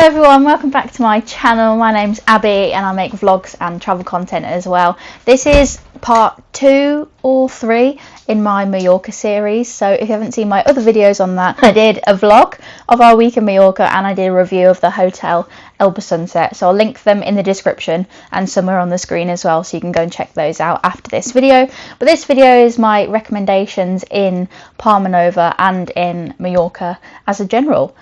everyone, welcome back to my channel. My name's Abby and I make vlogs and travel content as well. This is part 2 or 3 in my Mallorca series, so if you haven't seen my other videos on that, I did a vlog of our week in Mallorca and I did a review of the hotel Elba Sunset, so I'll link them in the description and somewhere on the screen as well, so you can go and check those out after this video. But this video is my recommendations in Palmanova and in Mallorca as a general.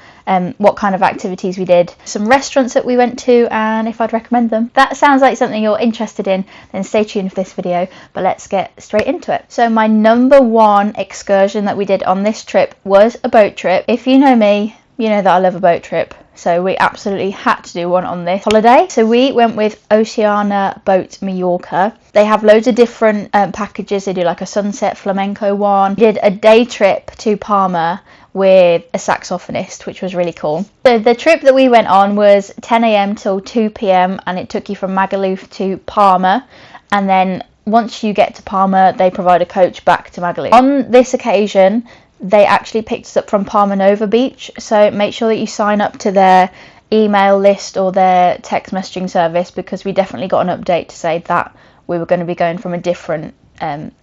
What kind of activities we did, some restaurants that we went to, and if I'd recommend them. That sounds like something you're interested in, then stay tuned for this video, but let's get straight into it. So my number 1 excursion that we did on this trip was a boat trip. If you know me, you know that I love a boat trip, so we absolutely had to do one on this holiday. So we went with Oceana Boat Mallorca. They have loads of different packages. They do like a sunset flamenco one. We did a day trip to Palma with a saxophonist, which was really cool. So the trip that we went on was 10 AM till 2 PM and it took you from Magaluf to Palma, and then once you get to Palma they provide a coach back to Magaluf. On this occasion they actually picked us up from Palmanova Beach, so make sure that you sign up to their email list or their text messaging service, because we definitely got an update to say that we were going to be going from a different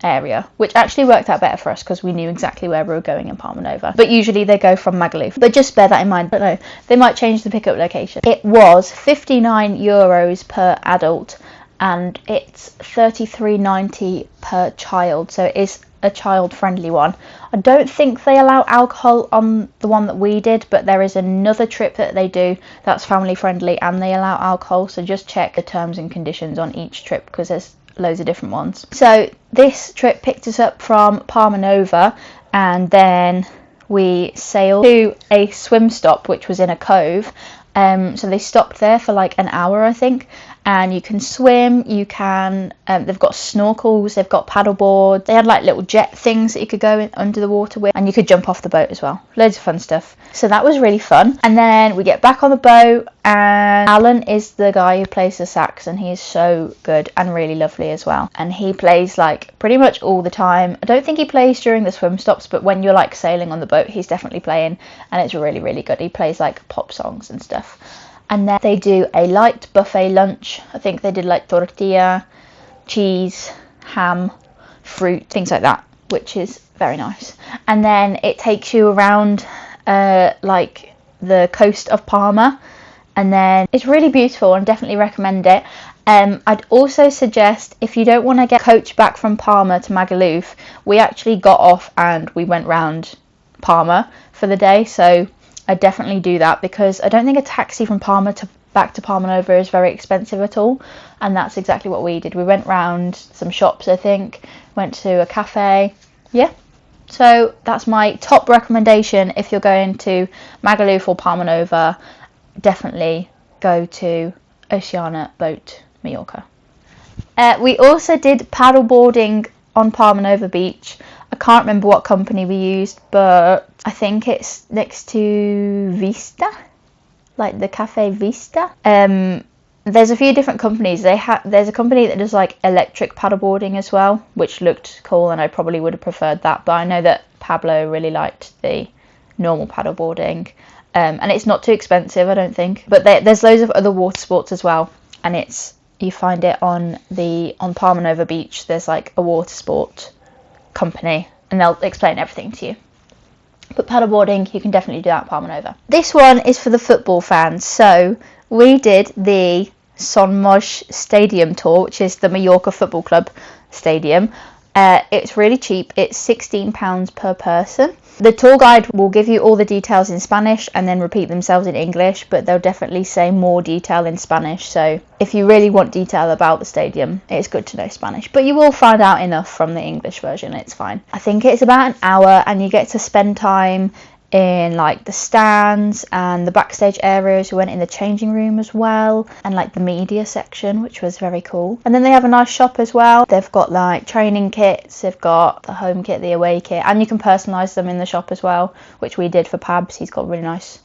area, which actually worked out better for us because we knew exactly where we were going in Palmanova. But usually they go from Magaluf, but just bear that in mind. I don't know, they might change the pickup location. It was €59 per adult and it's $33.90 per child, so it is a child friendly one. I don't think they allow alcohol on the one that we did, but there is another trip that they do that's family friendly and they allow alcohol, so just check the terms and conditions on each trip because there's loads of different ones. So this trip picked us up from Palmanova and then we sailed to a swim stop which was in a cove. So they stopped there for like an hour I think, and you can swim, you can they've got snorkels, they've got paddleboards, they had like little jet things that you could go in under the water with, and you could jump off the boat as well. Loads of fun stuff, so that was really fun. And then we get back on the boat and Alan is the guy who plays the sax and he is so good and really lovely as well, and he plays like pretty much all the time. I don't think he plays during the swim stops, but when you're like sailing on the boat he's definitely playing, and it's really really good. He plays like pop songs and stuff. And then they do a light buffet lunch. I think they did like tortilla, cheese, ham, fruit, things like that, which is very nice. And then it takes you around like the coast of Palma, and then it's really beautiful and definitely recommend it. I'd also suggest, if you don't want to get coach back from Palma to Magaluf, we actually got off and we went round Palma for the day, so I definitely do that, because I don't think a taxi from Palma to back to Palmanova is very expensive at all, and that's exactly what we did. We went round some shops, I think, went to a cafe, yeah. So that's my top recommendation if you're going to Magaluf or Palmanova. Definitely go to Oceana Boat Mallorca. We also did paddleboarding on Palmanova Beach. I can't remember what company we used, but I think it's next to Vista, like the Cafe Vista. There's a few different companies. There's a company that does like electric paddleboarding as well, which looked cool, and I probably would have preferred that, but I know that Pablo really liked the normal paddleboarding, and it's not too expensive, I don't think. But there's loads of other water sports as well, and you find it on Palmanova Beach. There's like a water sport company and they'll explain everything to you. But paddleboarding, you can definitely do that at Palmanova. This one is for the football fans. So we did the Son Moix Stadium tour, which is the Mallorca Football Club stadium. It's really cheap. It's £16 per person. The tour guide will give you all the details in Spanish and then repeat themselves in English, but they'll definitely say more detail in Spanish. So if you really want detail about the stadium, it's good to know Spanish, but you will find out enough from the English version. It's fine. I think it's about an hour and you get to spend time in like the stands and the backstage areas. We went in the changing room as well, and like the media section, which was very cool. And then they have a nice shop as well. They've got like training kits, they've got the home kit, the away kit, and you can personalize them in the shop as well, which we did for Pabs. He's got a really nice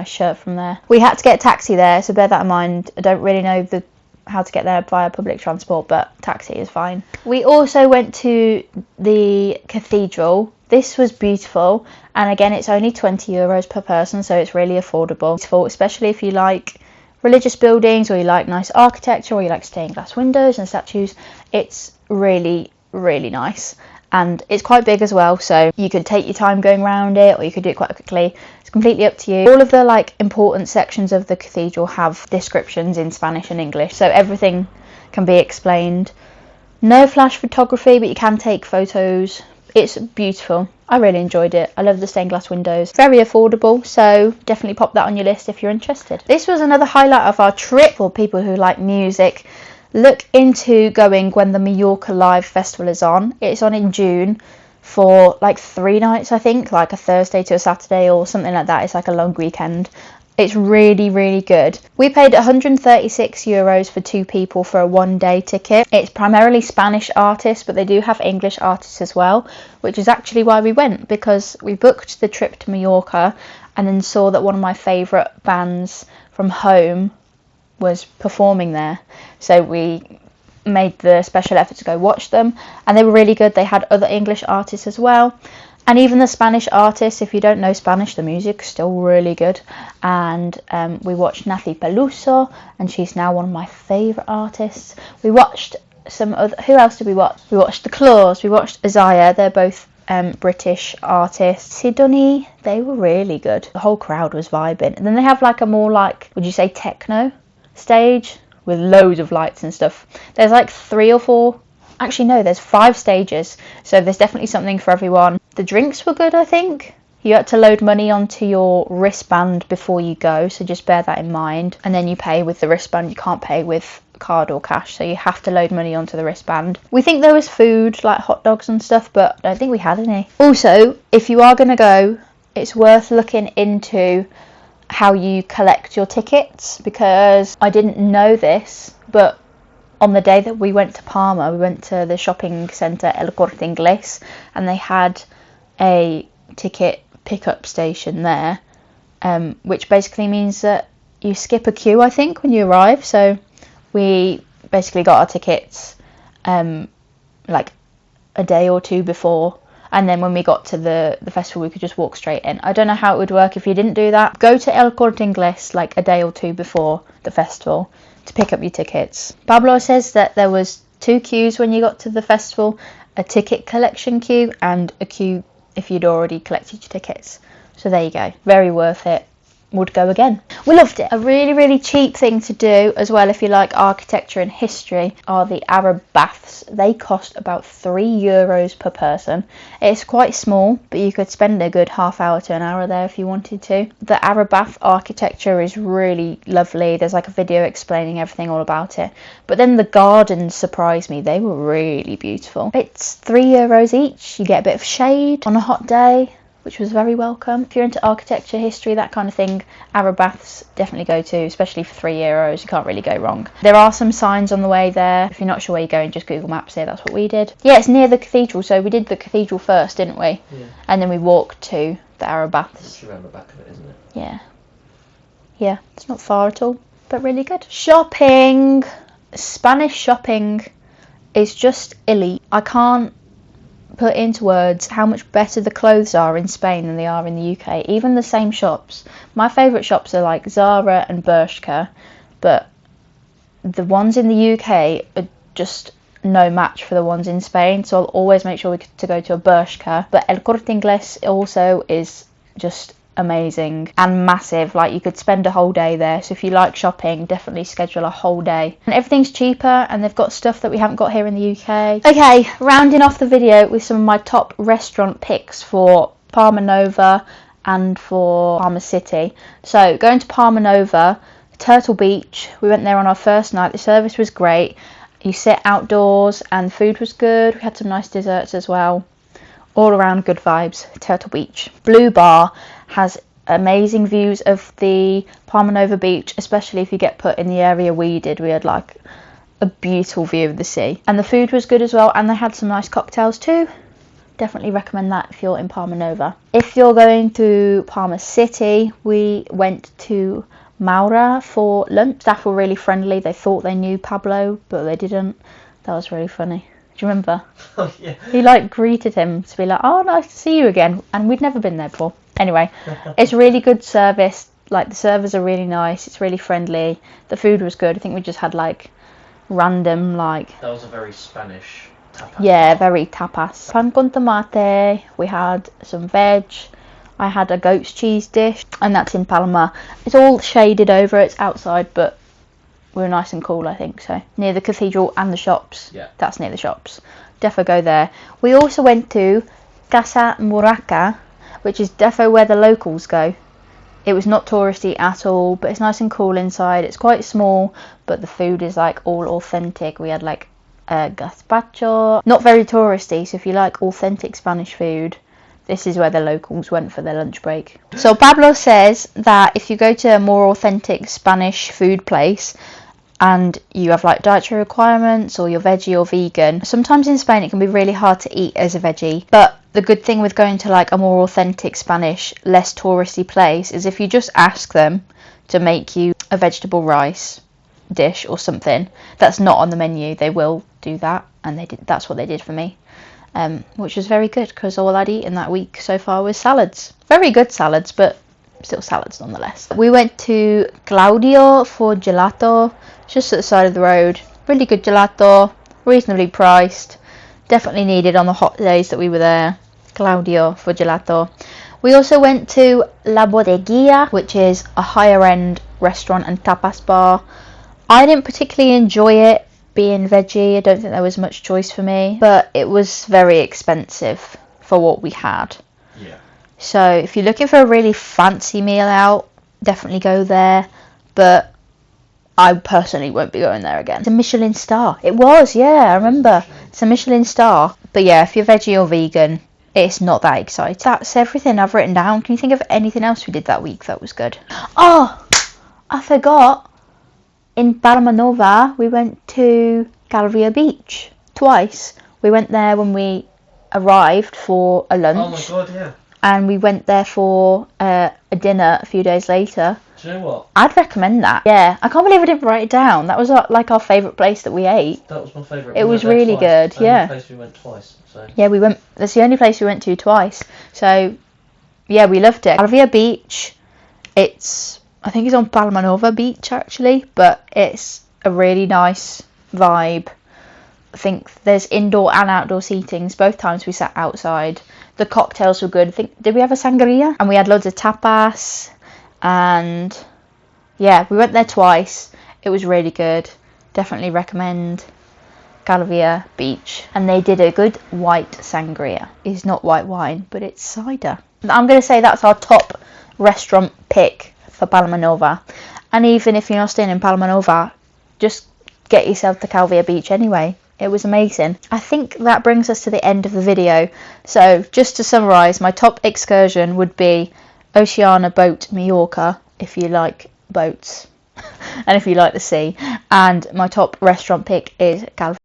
shirt from there. We had to get a taxi there, so bear that in mind. I don't really know the how to get there via public transport, but taxi is fine. We also went to the cathedral. This was beautiful, and again, it's only €20 per person, so it's really affordable, especially if you like religious buildings, or you like nice architecture, or you like stained glass windows and statues. It's really, really nice, and it's quite big as well, so you could take your time going around it, or you could do it quite quickly. It's completely up to you. All of the like important sections of the cathedral have descriptions in Spanish and English, so everything can be explained. No flash photography, but you can take photos. It's beautiful. I really enjoyed it. I love the stained glass windows. Very affordable, so definitely pop that on your list if you're interested. This was another highlight of our trip for people who like music. Look into going when the Mallorca Live Festival is on. It's on in June for like 3 nights, I think, like a Thursday to a Saturday or something like that. It's like a long weekend. It's really, really good. We paid €136 for 2 people for a 1-day ticket. It's primarily Spanish artists, but they do have English artists as well, which is actually why we went, because we booked the trip to Mallorca and then saw that one of my favourite bands from home was performing there. So we made the special effort to go watch them, and they were really good. They had other English artists as well. And even the Spanish artists, if you don't know Spanish, the music's still really good. And we watched Natalie Peluso, and she's now one of my favourite artists. We watched some other... Who else did we watch? We watched The Claws, we watched Isaiah. They're both British artists. Sidonie, they were really good. The whole crowd was vibing. And then they have like a more like, would you say techno stage with loads of lights and stuff. There's like 3 or 4... Actually, no, there's 5 stages, so there's definitely something for everyone. The drinks were good, I think. You had to load money onto your wristband before you go, so just bear that in mind. And then you pay with the wristband. You can't pay with card or cash, so you have to load money onto the wristband. We think there was food, like hot dogs and stuff, but I don't think we had any. Also, if you are going to go, it's worth looking into how you collect your tickets, because I didn't know this, but on the day that we went to Palma, we went to the shopping centre El Corte Ingles, and they had a ticket pickup station there, which basically means that you skip a queue, I think, when you arrive. So we basically got our tickets like a day or 2 before, and then when we got to the festival, we could just walk straight in. I don't know how it would work if you didn't do that. Go to El Corte Ingles like a day or 2 before the festival to pick up your tickets. Pablo says that there was 2 queues when you got to the festival, a ticket collection queue and a queue if you'd already collected your tickets. So there you go, very worth it. Would go again. We loved it. A really, really cheap thing to do as well if you like architecture and history are the Arab baths. They cost about €3 per person. It's quite small, but you could spend a good half hour to an hour there if you wanted to. The Arab bath architecture is really lovely. There's like a video explaining everything all about it. But then the gardens surprised me. They were really beautiful. It's €3 each. You get a bit of shade on a hot day, which was very welcome. If you're into architecture, history, that kind of thing, Arab baths definitely go to, especially for €3. You can't really go wrong. There are some signs on the way there. If you're not sure where you're going, just Google Maps it. That's what we did. Yeah, it's near the cathedral, so we did the cathedral first, didn't we? Yeah. And then we walked to the Arab baths. It's around the back of it, isn't it? Yeah. Yeah, it's not far at all, but really good. Shopping. Spanish shopping is just elite. I can't put into words how much better the clothes are in Spain than they are in the UK. Even the same shops. My favourite shops are like Zara and Bershka, but the ones in the UK are just no match for the ones in Spain, so I'll always make sure to go to a Bershka. But El Corte Ingles also is just amazing and massive. Like, you could spend a whole day there, so if you like shopping, definitely schedule a whole day. And everything's cheaper, and they've got stuff that we haven't got here in the UK. Okay, rounding off the video with some of my top restaurant picks for Palmanova and for Palma City. So going to Palmanova, Turtle Beach, we went there on our first night. The service was great. You sit outdoors and food was good. We had some nice desserts as well. All around good vibes. Turtle Beach. Blue Bar has amazing views of the Palmanova beach, especially if you get put in the area we did. We had like a beautiful view of the sea, and the food was good as well, and they had some nice cocktails too. Definitely recommend that if you're in Palmanova. If you're going to Palma City, we went to Maura for lunch. Staff were really friendly. They thought they knew Pablo, but they didn't. That was really funny. Do you remember? Oh, yeah. He like greeted him to be like, oh, nice to see you again. And we'd never been there before. Anyway, it's really good service. Like, the servers are really nice. It's really friendly. The food was good. I think we just had like random like... That was a very Spanish tapas. Yeah, very tapas. Pan con tomate. We had some veg. I had a goat's cheese dish. And that's in Palma. It's all shaded over. It's outside, but we were nice and cool, I think. So near the cathedral and the shops. Yeah. That's near the shops. Defo go there. We also went to Casa Muraka, which is defo where the locals go. It was not touristy at all, but it's nice and cool inside. It's quite small, but the food is like all authentic. We had like gazpacho. Not very touristy, so if you like authentic Spanish food, this is where the locals went for their lunch break. So Pablo says that if you go to a more authentic Spanish food place and you have like dietary requirements or you're veggie or vegan, sometimes in Spain it can be really hard to eat as a veggie. But the good thing with going to like a more authentic Spanish, less touristy place is if you just ask them to make you a vegetable rice dish or something that's not on the menu, they will do that, and that's what they did for me. Which was very good because all I'd eaten that week so far was salads. Very good salads, but still salads nonetheless. We went to Claudio for gelato, just at the side of the road. Really good gelato, reasonably priced. Definitely needed on the hot days that we were there. Claudio for gelato. We also went to La Bodeguilla, which is a higher end restaurant and tapas bar. I didn't particularly enjoy it. Being veggie, I don't think there was much choice for me, but it was very expensive for what we had. Yeah. So if you're looking for a really fancy meal out, definitely go there, but I personally won't be going there again. It's a Michelin star. It was, yeah, I remember. It's a Michelin star. But yeah, if you're veggie or vegan, it's not that exciting. That's everything I've written down. Can you think of anything else we did that week that was good? Oh, I forgot. In Palmanova, we went to Calvia Beach twice. We went there when we arrived for a lunch. Oh my god, yeah. And we went there for a dinner a few days later. Do you know what? I'd recommend that. Yeah, I can't believe I didn't write it down. That was like our favourite place that we ate. That was my favourite. It was really good, yeah. Place we went twice. So. Yeah, we went. That's the only place we went to twice. So, yeah, we loved it. Calvia Beach. I think it's on Palmanova Beach actually, but it's a really nice vibe. I think there's indoor and outdoor seatings. Both times we sat outside. The cocktails were good. Did we have a sangria? And we had loads of tapas. And yeah, we went there twice. It was really good. Definitely recommend Calvia Beach. And they did a good white sangria. It's not white wine, but it's cider. I'm going to say that's our top restaurant pick for Palmanova. And even if you're not staying in Palmanova, just get yourself to Calvia Beach anyway. It was amazing. I think that brings us to the end of the video. So just to summarise, my top excursion would be Oceana boat Mallorca, if you like boats and if you like the sea. And my top restaurant pick is Calvia.